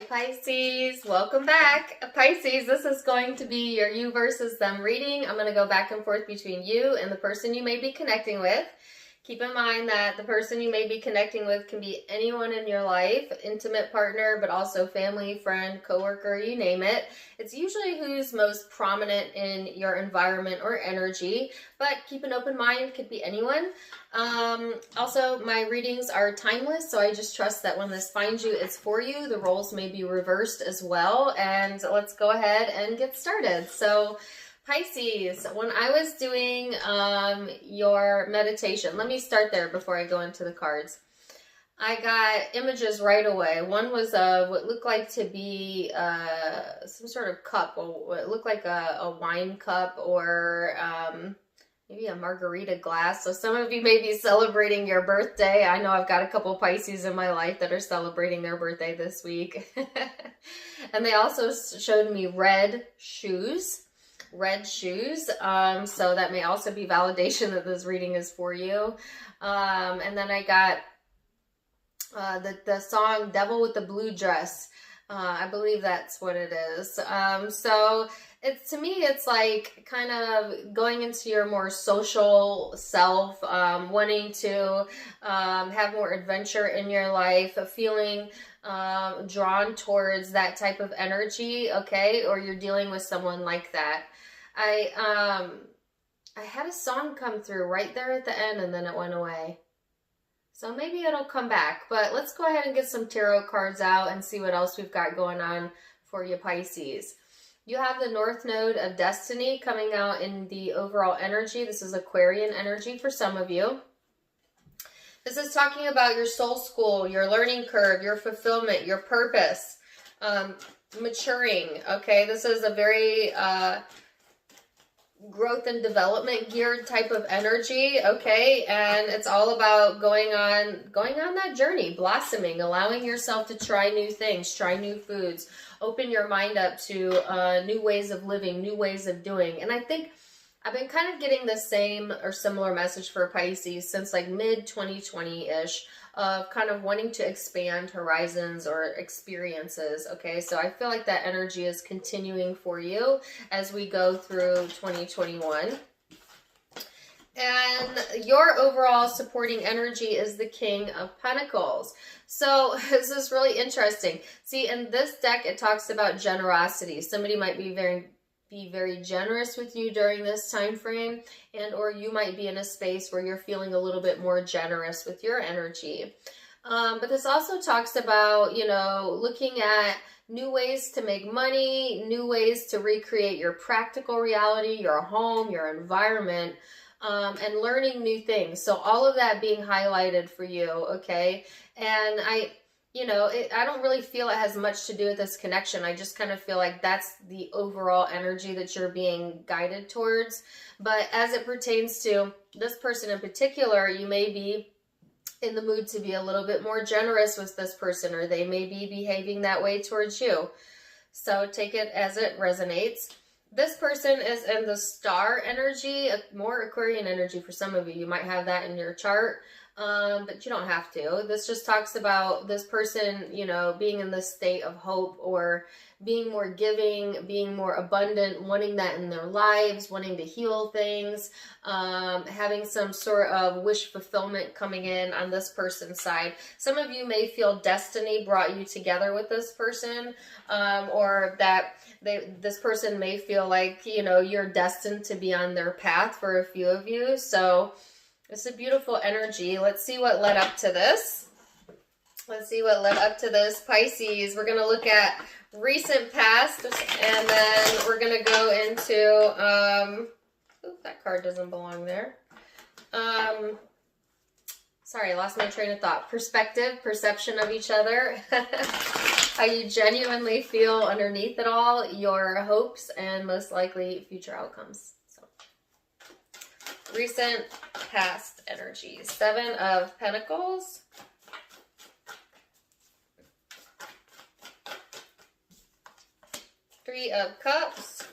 Pisces, welcome back. Pisces, this is going to be your you versus them reading. I'm going to go back and forth between you and the person you may be connecting with. Keep in mind that the person you may be connecting with can be anyone in your life, intimate partner, but also family, friend, coworker, you name it. It's usually who's most prominent in your environment or energy, but keep an open mind, could be anyone. Also, my readings are timeless, so I just trust that when this finds you, it's for you. The roles may be reversed as well, and let's go ahead and get started. So, Pisces, when I was doing your meditation, let me start there before I go into the cards. I got images right away. One was what looked like to be some sort of cup, what looked like a wine cup or maybe a margarita glass. So some of you may be celebrating your birthday. I know I've got a couple Pisces in my life that are celebrating their birthday this week. And they also showed me red shoes. So that may also be validation that this reading is for you. And then I got the song Devil with the Blue Dress. I believe that's what it is. So to me, it's like kind of going into your more social self, wanting to have more adventure in your life, feeling drawn towards that type of energy, okay? Or you're dealing with someone like that. I had a song come through right there at the end and then it went away. So maybe it'll come back, but let's go ahead and get some tarot cards out and see what else we've got going on for you Pisces. You have the North Node of Destiny coming out in the overall energy. This is Aquarian energy for some of you. This is talking about your soul school, your learning curve, your fulfillment, your purpose, maturing, okay? This is a very growth and development geared type of energy, okay? And it's all about going on that journey, blossoming, allowing yourself to try new things, try new foods, open your mind up to new ways of living, new ways of doing. And I think I've been kind of getting the same or similar message for Pisces since like mid 2020-ish of kind of wanting to expand horizons or experiences, okay? So I feel like that energy is continuing for you as we go through 2021. And your overall supporting energy is the King of Pentacles. So this is really interesting. See, in this deck, it talks about generosity. Somebody might be very generous with you during this time frame, and or you might be in a space where you're feeling a little bit more generous with your energy. But this also talks about, you know, looking at new ways to make money, new ways to recreate your practical reality, your home, your environment, and learning new things. So all of that being highlighted for you, okay? And I don't really feel it has much to do with this connection. I just kind of feel like that's the overall energy that you're being guided towards. But as it pertains to this person in particular, you may be in the mood to be a little bit more generous with this person, or they may be behaving that way towards you. So take it as it resonates. This person is in the star energy, more Aquarian energy for some of you. You might have that in your chart. But you don't have to. This just talks about this person, you know, being in this state of hope or being more giving, being more abundant, wanting that in their lives, wanting to heal things, having some sort of wish fulfillment coming in on this person's side. Some of you may feel destiny brought you together with this person, or that this person may feel like, you know, you're destined to be on their path for a few of you. So it's a beautiful energy. Let's see what led up to this. Pisces. We're going to look at recent past, and then we're going to go into, that card doesn't belong there. Sorry, I lost my train of thought. Perspective, perception of each other. How you genuinely feel underneath it all, your hopes, and most likely future outcomes. Recent past energies. 7 of Pentacles. Three of Cups.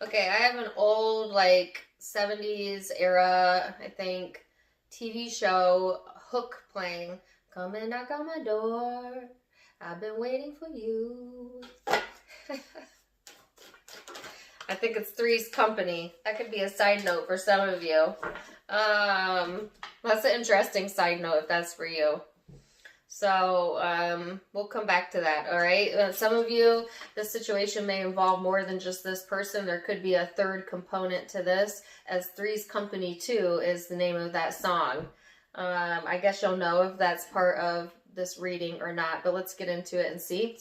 Okay, I have an old, like, 70s era, I think, TV show Hook playing. Come and knock on my door. I've been waiting for you. I think it's Three's Company. That could be a side note for some of you. That's an interesting side note if that's for you. So, we'll come back to that, all right? Some of you, this situation may involve more than just this person. There could be a third component to this, as Three's Company 2 is the name of that song. I guess you'll know if that's part of this reading or not, but let's get into it and see.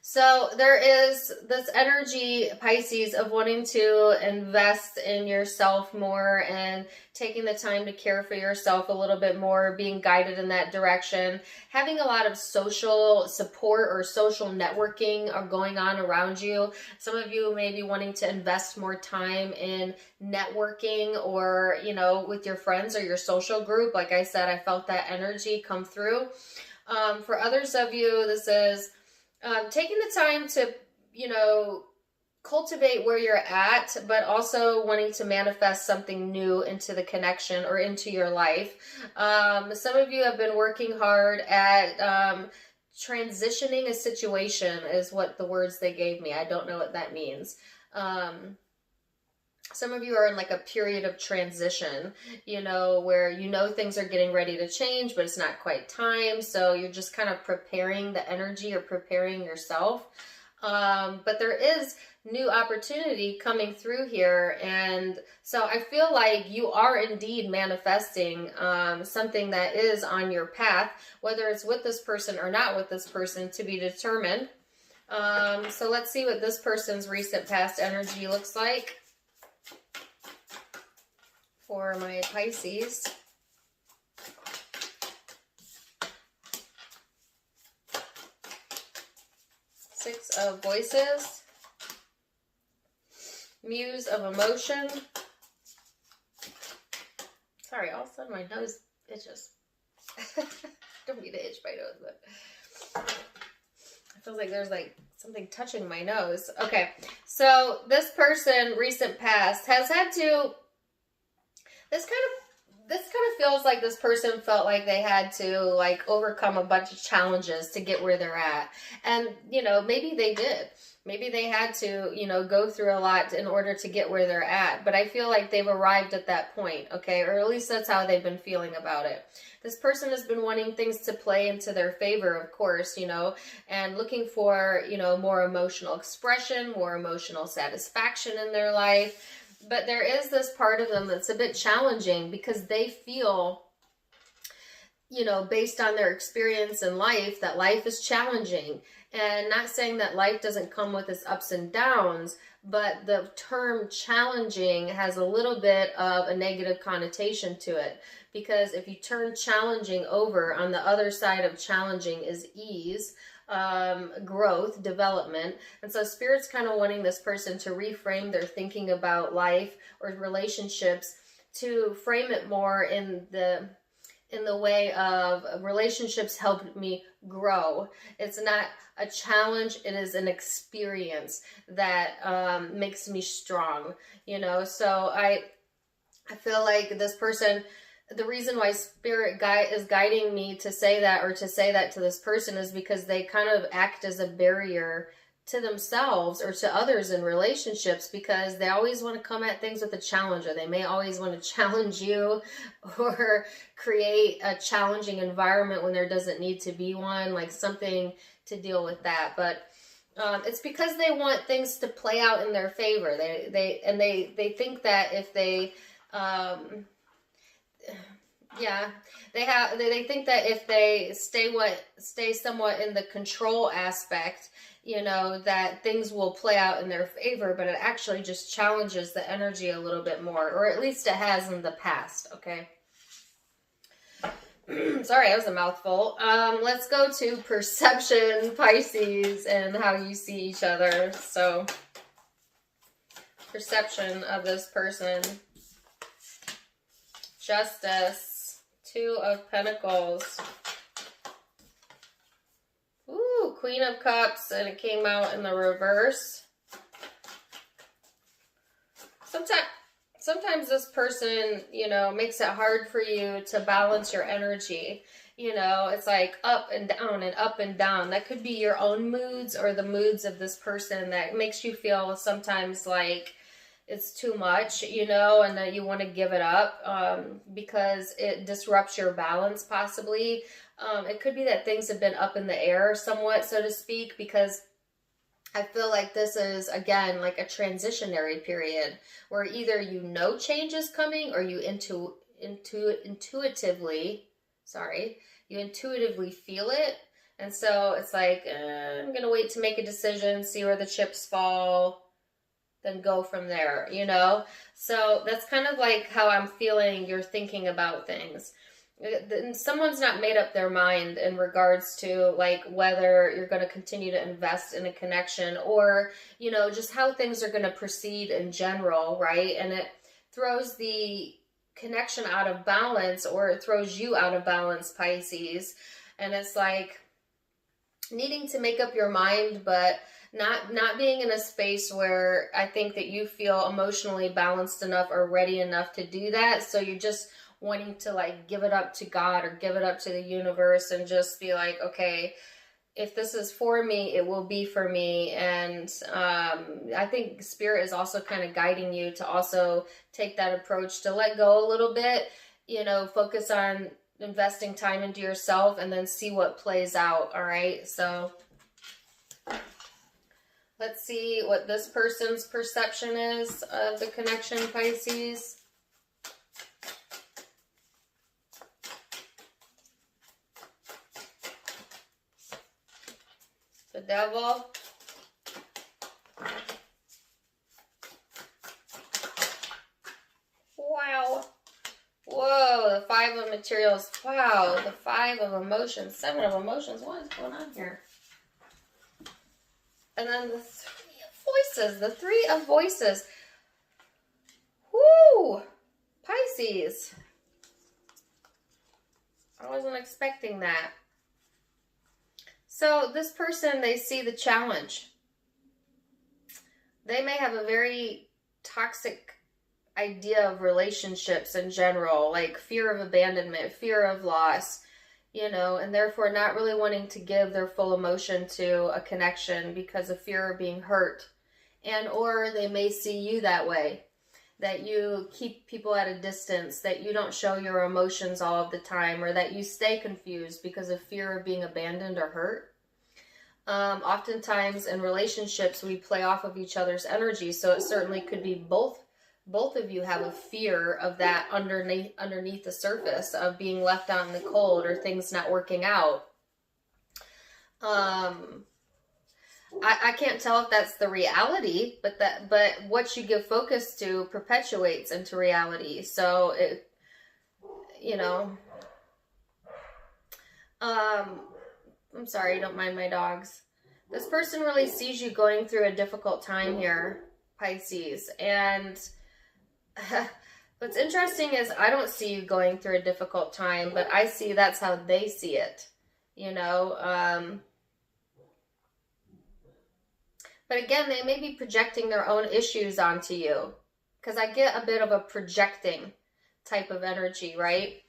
So there is this energy, Pisces, of wanting to invest in yourself more and taking the time to care for yourself a little bit more, being guided in that direction, having a lot of social support or social networking are going on around you. Some of you may be wanting to invest more time in networking or, you know, with your friends or your social group. Like I said, I felt that energy come through. For others of you, this is taking the time to, you know, cultivate where you're at, but also wanting to manifest something new into the connection or into your life. Some of you have been working hard at transitioning a situation is what the words they gave me. I don't know what that means. Some of you are in like a period of transition, you know, where you know things are getting ready to change, but it's not quite time. So you're just kind of preparing the energy or preparing yourself. But there is new opportunity coming through here. And so I feel like you are indeed manifesting something that is on your path, whether it's with this person or not with this person, to be determined. So let's see what this person's recent past energy looks like for my Pisces. Six of Voices. Muse of Emotion. Sorry, all of a sudden my nose itches. Don't mean to itch my nose, but it feels like there's like something touching my nose. Okay, so this person, recent past, has had to... This kind of feels like this person felt like they had to like overcome a bunch of challenges to get where they're at. And, you know, maybe they did. Maybe they had to, you know, go through a lot in order to get where they're at. But I feel like they've arrived at that point, okay? Or at least that's how they've been feeling about it. This person has been wanting things to play into their favor, of course, you know, and looking for, you know, more emotional expression, more emotional satisfaction in their life. But there is this part of them that's a bit challenging because they feel, you know, based on their experience in life, that life is challenging. And not saying that life doesn't come with its ups and downs, but the term challenging has a little bit of a negative connotation to it. Because if you turn challenging over, on the other side of challenging is ease, growth, development. And so Spirit's kind of wanting this person to reframe their thinking about life or relationships, to frame it more in the way of relationships helped me grow. It's not a challenge, it is an experience that makes me strong, you know. So I feel like this person, the reason why Spirit is guiding me to say that, or to say that to this person, is because they kind of act as a barrier to themselves or to others in relationships, because they always want to come at things with a challenge, or they may always want to challenge you or create a challenging environment when there doesn't need to be one, like something to deal with that. But it's because they want things to play out in their favor. They think that if they they think that if they stay somewhat in the control aspect, you know, that things will play out in their favor, but it actually just challenges the energy a little bit more, or at least it has in the past, okay? Sorry, that was a mouthful. Let's go to perception, Pisces, and how you see each other. So, perception of this person. Justice. Two of Pentacles. Ooh, Queen of Cups, and it came out in the reverse. sometimes this person, you know, makes it hard for you to balance your energy. You know, it's like up and down and up and down. That could be your own moods or the moods of this person that makes you feel sometimes like it's too much, you know, and that you want to give it up because it disrupts your balance possibly. It could be that things have been up in the air somewhat, so to speak, because I feel like this is, again, like a transitionary period where either you know change is coming or you intuitively feel it. And so it's like, I'm going to wait to make a decision, see where the chips fall, then go from there, you know? So that's kind of like how I'm feeling you're thinking about things. Someone's not made up their mind in regards to like whether you're going to continue to invest in a connection or, you know, just how things are going to proceed in general, right? And it throws the connection out of balance, or it throws you out of balance, Pisces. And it's like needing to make up your mind, but not being in a space where I think that you feel emotionally balanced enough or ready enough to do that. So you're just wanting to like give it up to God or give it up to the universe and just be like, okay, if this is for me, it will be for me. And I think Spirit is also kind of guiding you to also take that approach to let go a little bit, you know, focus on investing time into yourself and then see what plays out. All right. So let's see what this person's perception is of the connection, Pisces. The Devil. Wow. Whoa, the Five of Materials. Wow, the Five of Emotions. Seven of Emotions. What is going on here? And then the Three of Voices. The Three of Voices. Whoo! Pisces. I wasn't expecting that. So this person, they see the challenge. They may have a very toxic idea of relationships in general, like fear of abandonment, fear of loss, you know, and therefore not really wanting to give their full emotion to a connection because of fear of being hurt. And or they may see you that way, that you keep people at a distance, that you don't show your emotions all of the time, or that you stay confused because of fear of being abandoned or hurt. Oftentimes in relationships, we play off of each other's energy, so it certainly could be both of you have a fear of that underneath the surface of being left out in the cold or things not working out. I can't tell if that's the reality, but what you give focus to perpetuates into reality. So it, you know, I'm sorry, don't mind my dogs. This person really sees you going through a difficult time here, Pisces. And what's interesting is I don't see you going through a difficult time, but I see that's how they see it, you know. But again, they may be projecting their own issues onto you, because I get a bit of a projecting type of energy, right?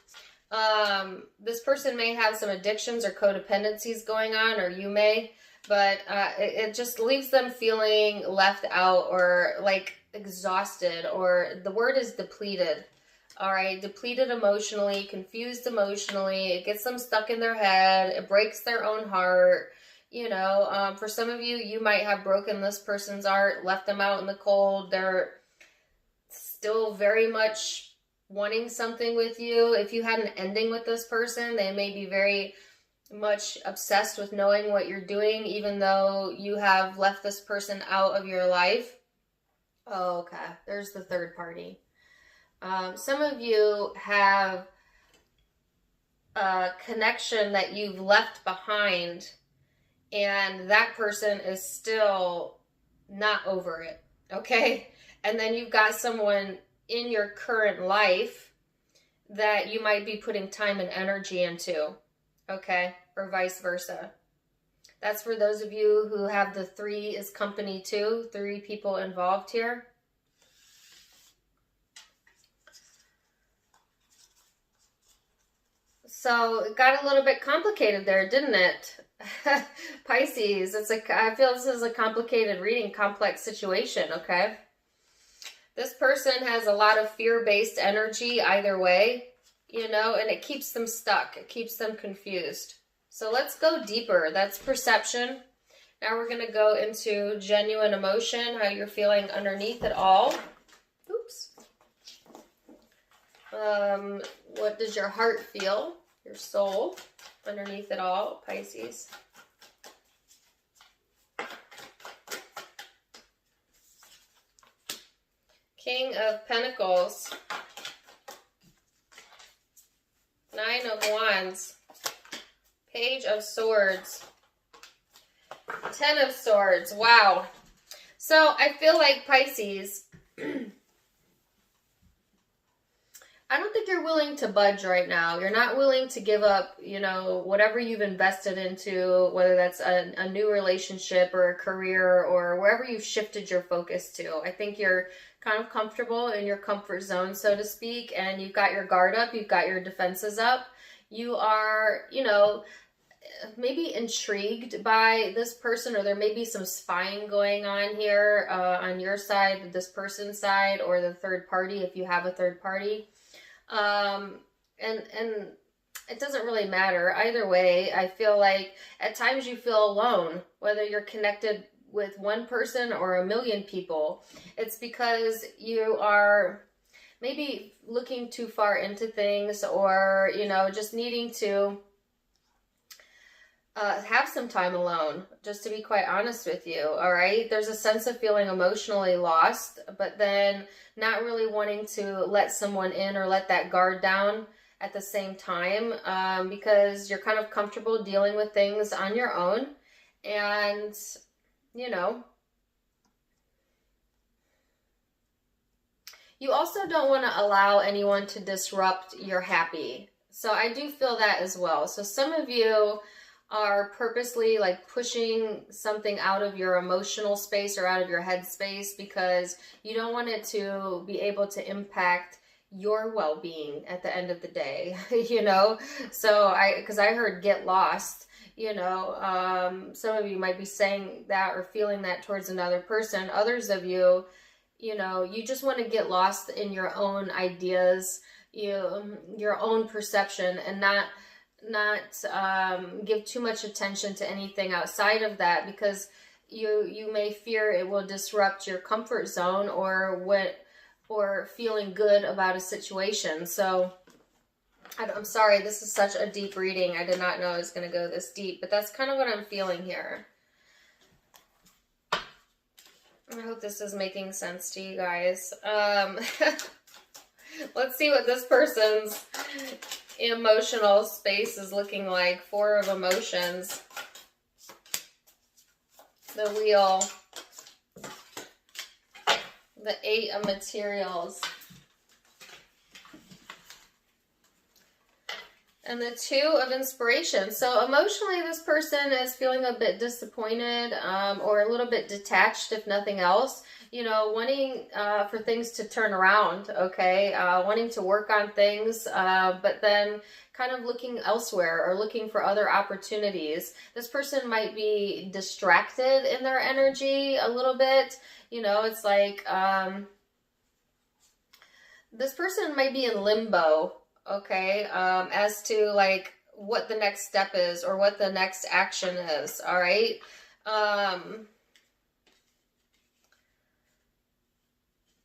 This person may have some addictions or codependencies going on, or you may, but it just leaves them feeling left out or like exhausted, or the word is depleted. All right, depleted emotionally, confused emotionally. It gets them stuck in their head. It breaks their own heart. You know, for some of you, you might have broken this person's heart, left them out in the cold. They're still very much wanting something with you. If you had an ending with this person, they may be very much obsessed with knowing what you're doing, even though you have left this person out of your life. Oh, okay. There's the third party. Some of you have a connection that you've left behind, and that person is still not over it, okay? And then you've got someone in your current life that you might be putting time and energy into, okay? Or vice versa. That's for those of you who have the 3 is company too, 3 people involved here. So it got a little bit complicated there, didn't it? Pisces, I feel this is a complicated reading, complex situation, okay? This person has a lot of fear-based energy either way, you know, and it keeps them stuck. It keeps them confused. So let's go deeper. That's perception. Now we're going to go into genuine emotion, how you're feeling underneath it all. Oops. What does your heart feel? Your soul underneath it all, Pisces. King of Pentacles. 9 of Wands. Page of Swords. 10 of Swords. Wow. So I feel like Pisces, I don't think you're willing to budge right now. You're not willing to give up, you know, whatever you've invested into, whether that's a new relationship or a career or wherever you've shifted your focus to. I think you're kind of comfortable in your comfort zone, so to speak, and you've got your guard up, you've got your defenses up. You are, you know, maybe intrigued by this person, or there may be some spying going on here on your side, this person's side, or the third party if you have a third party. And it doesn't really matter either way. I feel like at times you feel alone, whether you're connected with one person or a million people. It's because you are maybe looking too far into things, or, you know, just needing to have some time alone, just to be quite honest with you, all right? There's a sense of feeling emotionally lost, but then not really wanting to let someone in or let that guard down at the same time, because you're kind of comfortable dealing with things on your own. And, you know, you also don't want to allow anyone to disrupt your happy. So I do feel that as well. So some of you are purposely like pushing something out of your emotional space or out of your head space because you don't want it to be able to impact your well-being at the end of the day, you know? So because I heard get lost, you know, some of you might be saying that or feeling that towards another person. Others of you, you know, you just want to get lost in your own ideas, your own perception, and not give too much attention to anything outside of that, because you may fear it will disrupt your comfort zone or feeling good about a situation. So I'm sorry, this is such a deep reading. I did not know I was going to go this deep, but that's kind of what I'm feeling here. I hope this is making sense to you guys. Let's see what this person's emotional space is looking like. 4 of emotions. The Wheel. The 8 of materials. And the 2 of inspiration. So emotionally, this person is feeling a bit disappointed or a little bit detached, if nothing else. You know, wanting for things to turn around, okay? Wanting to work on things, but then kind of looking elsewhere or looking for other opportunities. This person might be distracted in their energy a little bit. You know, it's like this person might be in limbo, okay, as to like what the next step is or what the next action is, all right?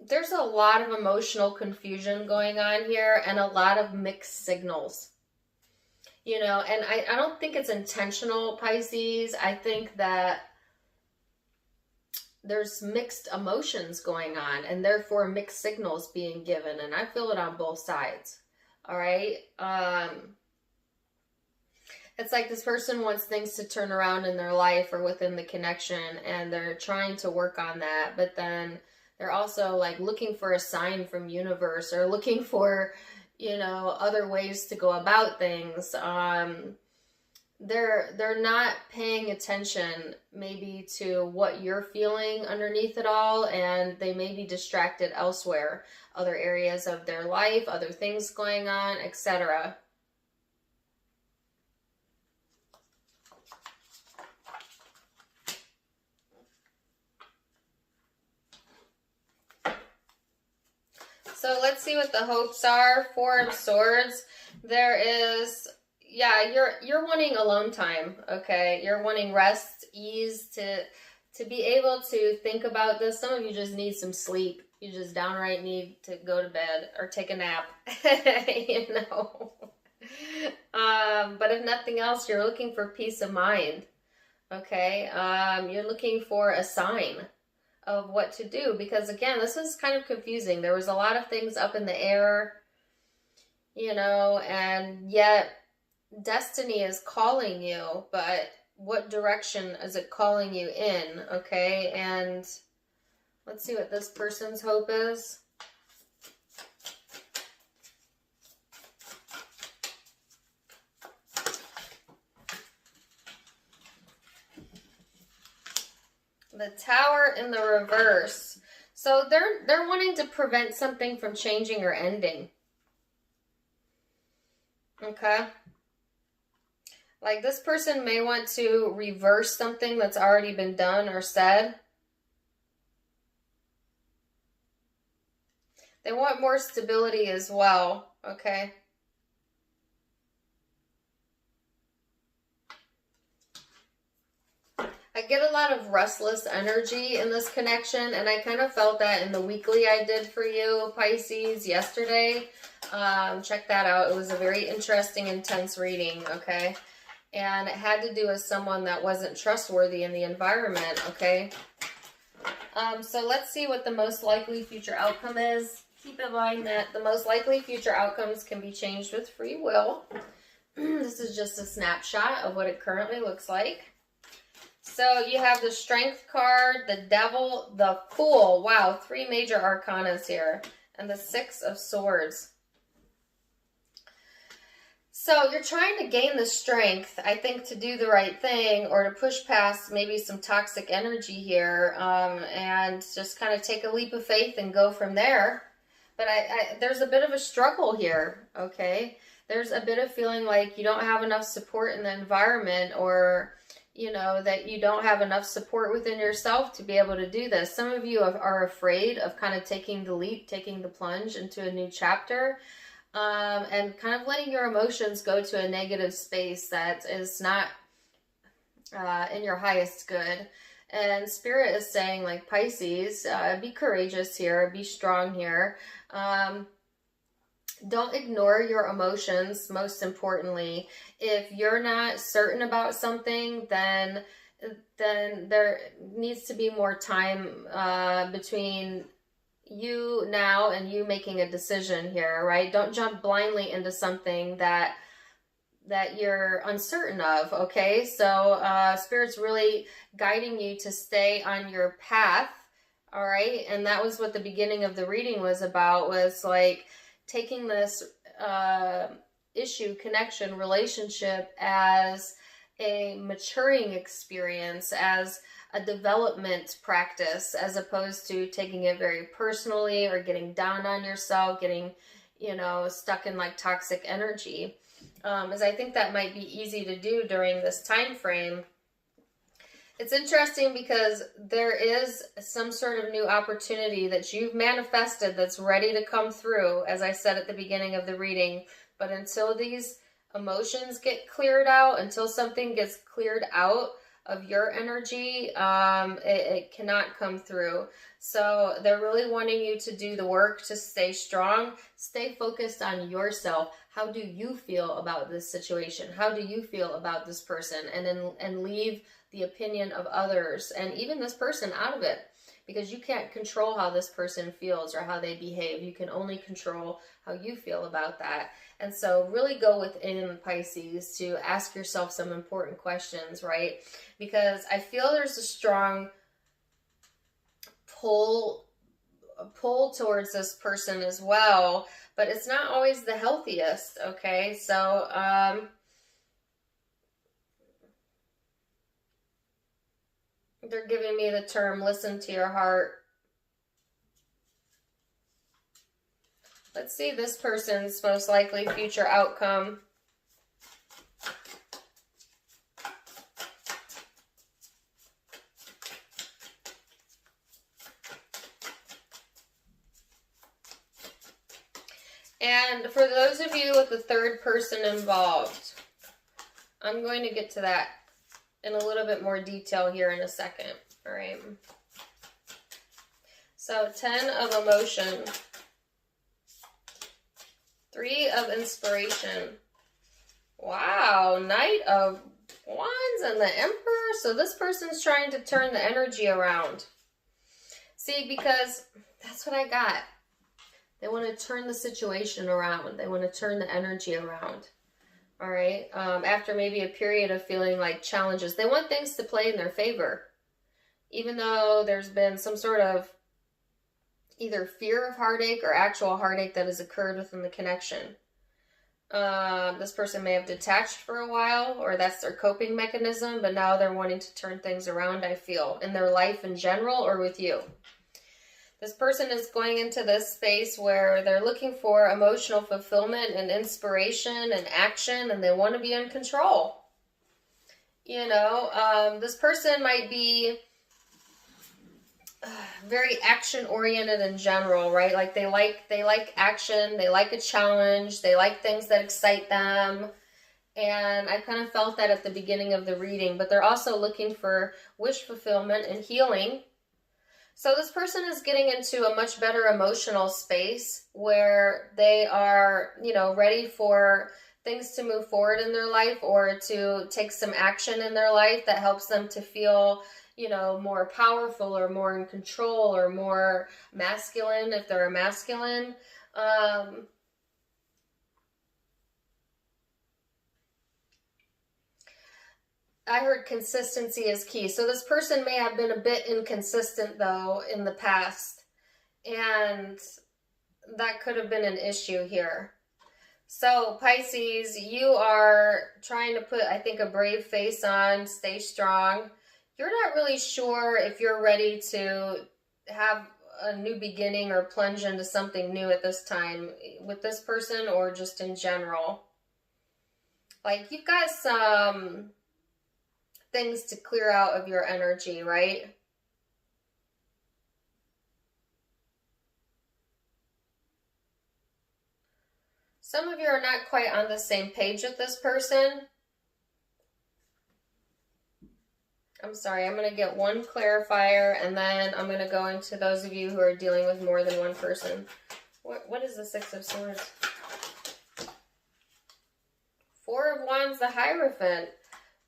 There's a lot of emotional confusion going on here and a lot of mixed signals, you know, and I don't think it's intentional, Pisces. I think that there's mixed emotions going on and therefore mixed signals being given, and I feel it on both sides. All right. It's like this person wants things to turn around in their life or within the connection, and they're trying to work on that, but then they're also like looking for a sign from universe or looking for, you know, other ways to go about things. They're not paying attention maybe to what you're feeling underneath it all, and they may be distracted elsewhere, other areas of their life, other things going on, etc. So let's see what the hopes are. Four of Swords. There is, yeah, you're wanting alone time, okay? You're wanting rest, ease, to be able to think about this. Some of you just need some sleep. You just downright need to go to bed or take a nap, you know. But if nothing else, you're looking for peace of mind, okay? You're looking for a sign of what to do, because again, this is kind of confusing. There was a lot of things up in the air, you know, and yet destiny is calling you, but what direction is it calling you in, okay? And let's see what this person's hope is. The Tower in the reverse. So they're wanting to prevent something from changing or ending. Okay? Like this person may want to reverse something that's already been done or said. They want more stability as well, okay? I get a lot of restless energy in this connection, and I kind of felt that in the weekly I did for you, Pisces, yesterday. Check that out. It was a very interesting, intense reading, okay? And it had to do with someone that wasn't trustworthy in the environment, okay? So let's see what the most likely future outcome is. Keep in mind that the most likely future outcomes can be changed with free will. This is just a snapshot of what it currently looks like. So you have the Strength card, the Devil, the Fool. Wow, 3 major arcanas here. And the 6 of Swords. So you're trying to gain the strength, I think, to do the right thing or to push past maybe some toxic energy here, and just kind of take a leap of faith and go from there. But there's a bit of a struggle here, okay? There's a bit of feeling like you don't have enough support in the environment, or you know, that you don't have enough support within yourself to be able to do this. Some of you are afraid of kind of taking the leap, taking the plunge into a new chapter, and kind of letting your emotions go to a negative space that is not in your highest good. And Spirit is saying, like, Pisces, be courageous here, be strong here. Don't ignore your emotions, most importantly. If you're not certain about something, then there needs to be more time between you now and you making a decision here, right? Don't jump blindly into something that you're uncertain of, okay? So Spirit's really guiding you to stay on your path, all right? And that was what the beginning of the reading was about, was like taking this issue, connection, relationship as a maturing experience, as a development practice, as opposed to taking it very personally or getting down on yourself, getting, you know, stuck in like toxic energy. As I think that might be easy to do during this time frame. It's interesting because there is some sort of new opportunity that you've manifested that's ready to come through, as I said at the beginning of the reading. But until these emotions get cleared out, until something gets cleared out of your energy, it cannot come through. So they're really wanting you to do the work to stay strong, stay focused on yourself. How do you feel about this situation? How do you feel about this person? And leave the opinion of others and even this person out of it, because you can't control how this person feels or how they behave. You can only control how you feel about that. And so really go within, Pisces, to ask yourself some important questions, right? Because I feel there's a strong pull towards this person as well, but it's not always the healthiest, okay? So they're giving me the term, listen to your heart. Let's see this person's most likely future outcome. And for those of you with the third person involved, I'm going to get to that in a little bit more detail here in a second. All right. So 10 of emotion, 3 of inspiration. Wow, Knight of Wands and the Emperor. So this person's trying to turn the energy around. See, because that's what I got. They want to turn the situation around. They want to turn the energy around. All right. After maybe a period of feeling like challenges, they want things to play in their favor. Even though there's been some sort of either fear of heartache or actual heartache that has occurred within the connection. This person may have detached for a while, or that's their coping mechanism, but now they're wanting to turn things around, I feel, in their life in general or with you. This person is going into this space where they're looking for emotional fulfillment and inspiration and action, and they want to be in control. You know, this person might be very action oriented in general, right? Like they like action, they like a challenge, they like things that excite them. And I kind of felt that at the beginning of the reading, but they're also looking for wish fulfillment and healing. So this person is getting into a much better emotional space where they are, you know, ready for things to move forward in their life or to take some action in their life that helps them to feel, you know, more powerful or more in control or more masculine if they're a masculine. I heard consistency is key. So this person may have been a bit inconsistent though in the past, and that could have been an issue here. So Pisces, you are trying to put, I think, a brave face on, stay strong. You're not really sure if you're ready to have a new beginning or plunge into something new at this time with this person or just in general. Like you've got some things to clear out of your energy, right? Some of you are not quite on the same page with this person. I'm sorry, I'm going to get one clarifier and then I'm going to go into those of you who are dealing with more than one person. What is the Six of Swords? 4 of Wands, the Hierophant.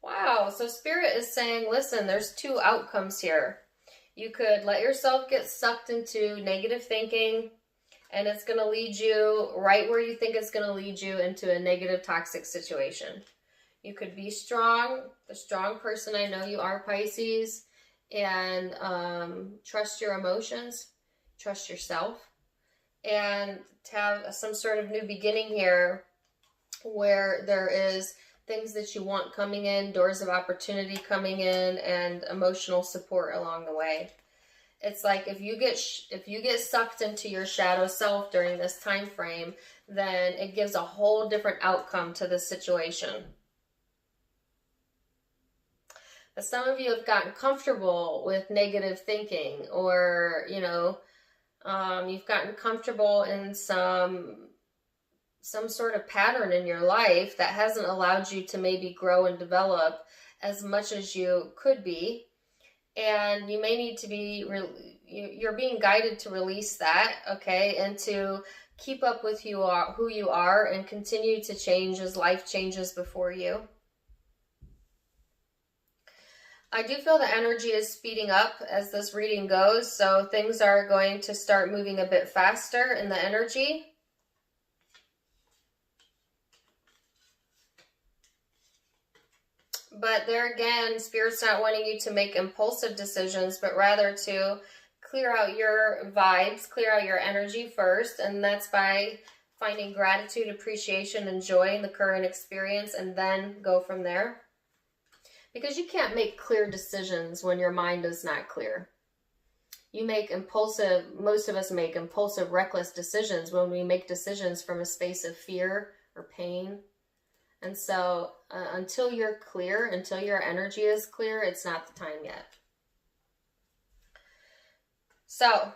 Wow, so Spirit is saying, listen, there's 2 outcomes here. You could let yourself get sucked into negative thinking, and it's going to lead you right where you think it's going to lead you into a negative, toxic situation. You could be strong, the strong person I know you are, Pisces, and trust your emotions, trust yourself, and to have some sort of new beginning here where there is things that you want coming in, doors of opportunity coming in, and emotional support along the way. It's like if you get sucked into your shadow self during this time frame, then it gives a whole different outcome to the situation. But some of you have gotten comfortable with negative thinking, or you know, you've gotten comfortable in some sort of pattern in your life that hasn't allowed you to maybe grow and develop as much as you could be. And you may need to be, you're being guided to release that, okay? And to keep up with who you are and continue to change as life changes before you. I do feel the energy is speeding up as this reading goes, so things are going to start moving a bit faster in the energy. But there again, Spirit's not wanting you to make impulsive decisions, but rather to clear out your vibes, clear out your energy first, and that's by finding gratitude, appreciation, and joy in the current experience, and then go from there. Because you can't make clear decisions when your mind is not clear. You make impulsive, most of us make impulsive, reckless decisions when we make decisions from a space of fear or pain. And so until you're clear, until your energy is clear, it's not the time yet. So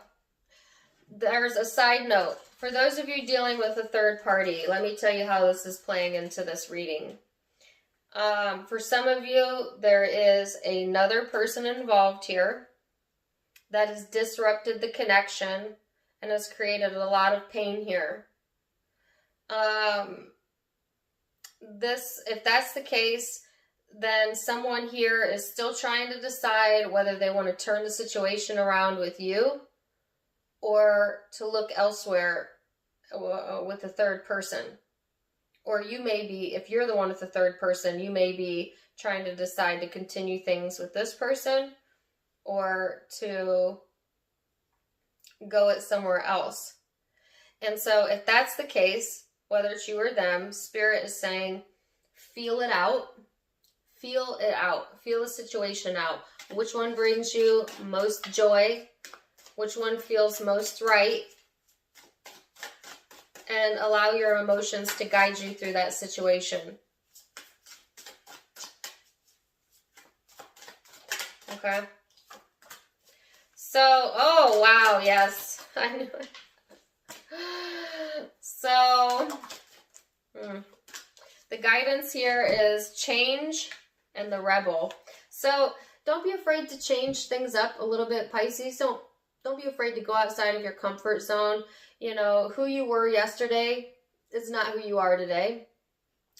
there's a side note. For those of you dealing with a third party, let me tell you how this is playing into this reading. For some of you, there is another person involved here that has disrupted the connection and has created a lot of pain here. If that's the case, then someone here is still trying to decide whether they want to turn the situation around with you or to look elsewhere with a third person. Or you may be, if you're the one with the third person, you may be trying to decide to continue things with this person or to go it somewhere else. And so if that's the case, whether it's you or them, Spirit is saying, feel it out. Feel it out. Feel the situation out. Which one brings you most joy? Which one feels most right? And allow your emotions to guide you through that situation. Okay. So, oh, wow, yes. I knew it. So, the guidance here is change and the rebel. So, don't be afraid to change things up a little bit, Pisces. Don't be afraid to go outside of your comfort zone. You know, who you were yesterday is not who you are today.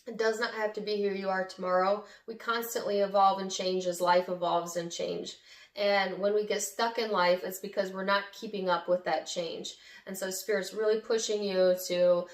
It does not have to be who you are tomorrow. We constantly evolve and change as life evolves and change. And when we get stuck in life, it's because we're not keeping up with that change. And so Spirit's really pushing you to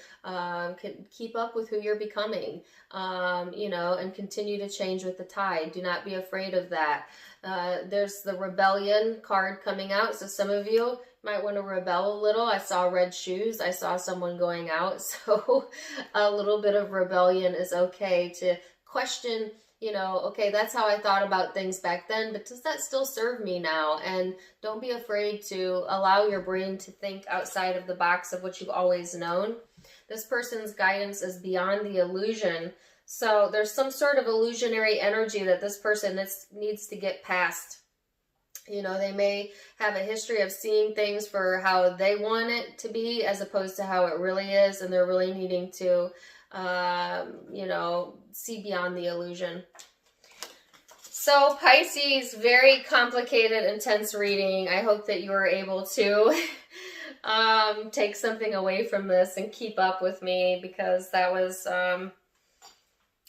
keep up with who you're becoming, you know, and continue to change with the tide. Do not be afraid of that. There's the rebellion card coming out. So some of you might want to rebel a little. I saw red shoes. I saw someone going out. So a little bit of rebellion is okay to question. You know, okay, that's how I thought about things back then, but does that still serve me now? And don't be afraid to allow your brain to think outside of the box of what you've always known. This person's guidance is beyond the illusion. So there's some sort of illusionary energy that this person needs to get past. You know, they may have a history of seeing things for how they want it to be as opposed to how it really is, and they're really needing to you know, see beyond the illusion. So Pisces, very complicated, intense reading. I hope that you were able to take something away from this and keep up with me, because that was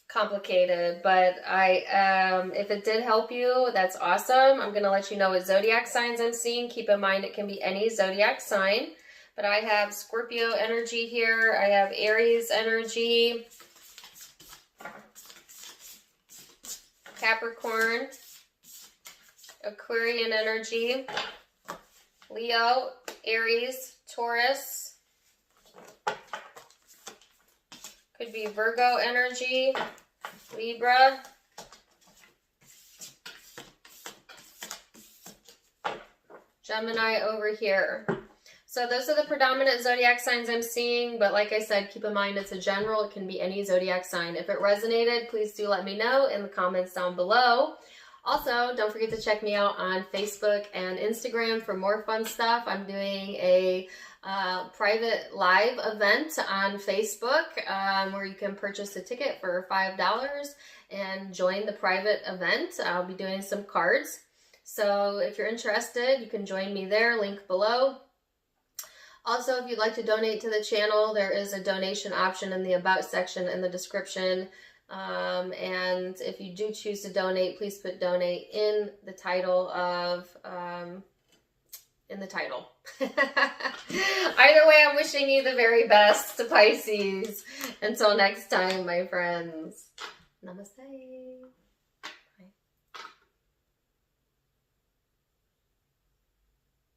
complicated. But if it did help you, that's awesome. I'm going to let you know what zodiac signs I'm seeing. Keep in mind it can be any zodiac sign. But I have Scorpio energy here. I have Aries energy. Capricorn. Aquarian energy. Leo. Aries. Taurus. Could be Virgo energy. Libra. Gemini over here. So those are the predominant zodiac signs I'm seeing, but like I said, keep in mind it's a general. It can be any zodiac sign. If it resonated, please do let me know in the comments down below. Also, don't forget to check me out on Facebook and Instagram for more fun stuff. I'm doing a private live event on Facebook where you can purchase a ticket for $5 and join the private event. I'll be doing some cards. So if you're interested, you can join me there, link below. Also, if you'd like to donate to the channel, there is a donation option in the About section in the description. And if you do choose to donate, please put donate in the title of, in the title. Either way, I'm wishing you the very best, Pisces. Until next time, my friends. Namaste.